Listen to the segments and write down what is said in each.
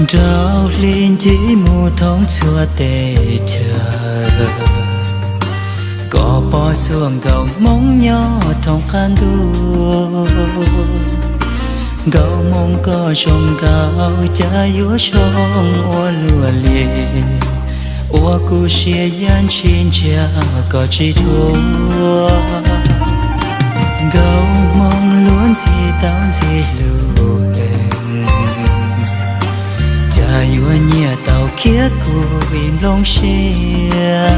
Trao lên chỉ mù thông xua tê chờ có bỏ xuống gầu mong nhỏ thông khăn đua gầu mong có trong gạo cha yếu trong ô lùa lìa ô cu xia yan chín cha có chỉ thua gầu mong luôn gì tao gì lùa yêu nhẹ tàu kia của im lòng xia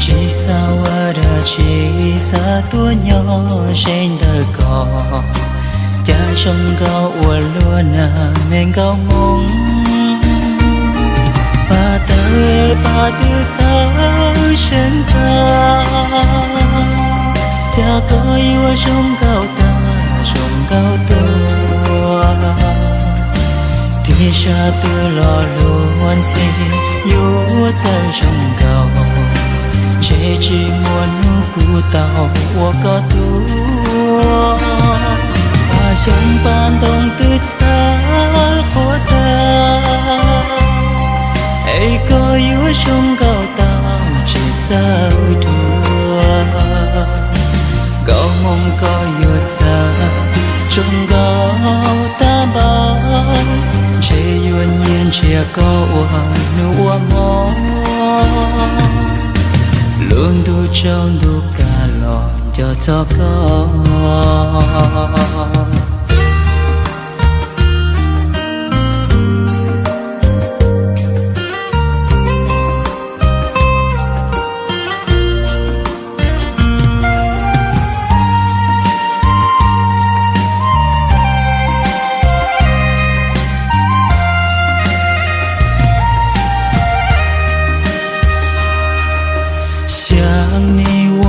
chỉ sao ở đó chỉ xa tua nhỏ trên đời cỏ cha trong gạo uốn luôn à mình gạo mong ba tư sao trên ta cha có yêu trong gạo ta trong gạo tua thì cha tự lo luôn gì yêu chân trong gạo chỉ muốn nụ cụ tàu của có tu và trong ban đông tự xa khó ta ấy có yêu trong gạo tàu chỉ sao thua gạo mong có yêu ta trong gạo ta bao chỉ yêu nhiên chia có nụ mong luôn đủ trong đủ cả lo cho con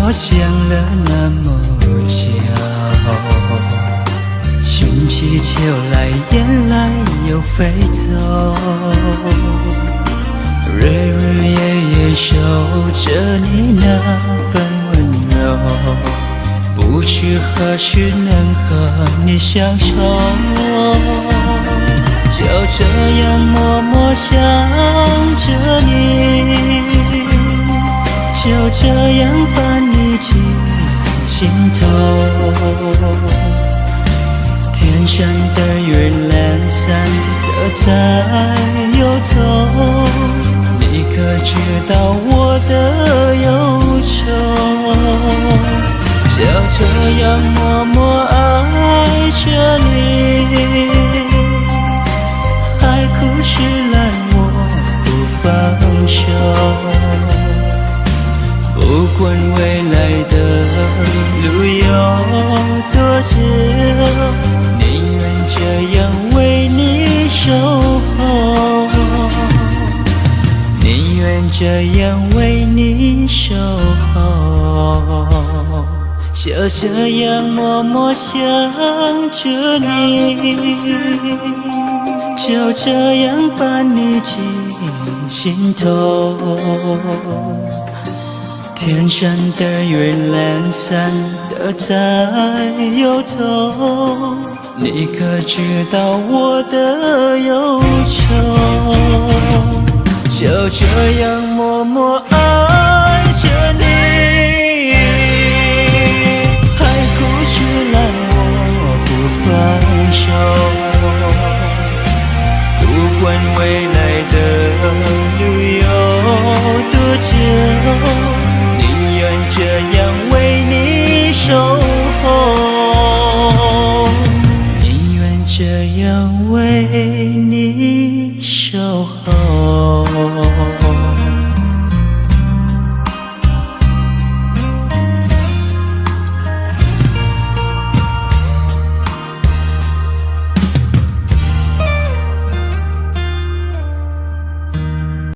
想了那么久，寻起秋来，眼来又飞走，日日夜夜守着你那份温柔，不知何时能和你相守，就这样默默想着你。就这样把你记心头，天上的月蓝山的在游走，你可知道我的忧愁？就这样默默爱着你，海枯石烂我不放手。不管未来的路有多久，宁愿这样为你守候，宁愿这样为你守候，就这样默默想着你，就这样把你记心头。天上的月蓝山的在游走，你可知道我的忧愁？就这样默默爱着你，海枯石烂我不放手，不管未来的路有多久，这样为你守候，宁愿这样为你守候。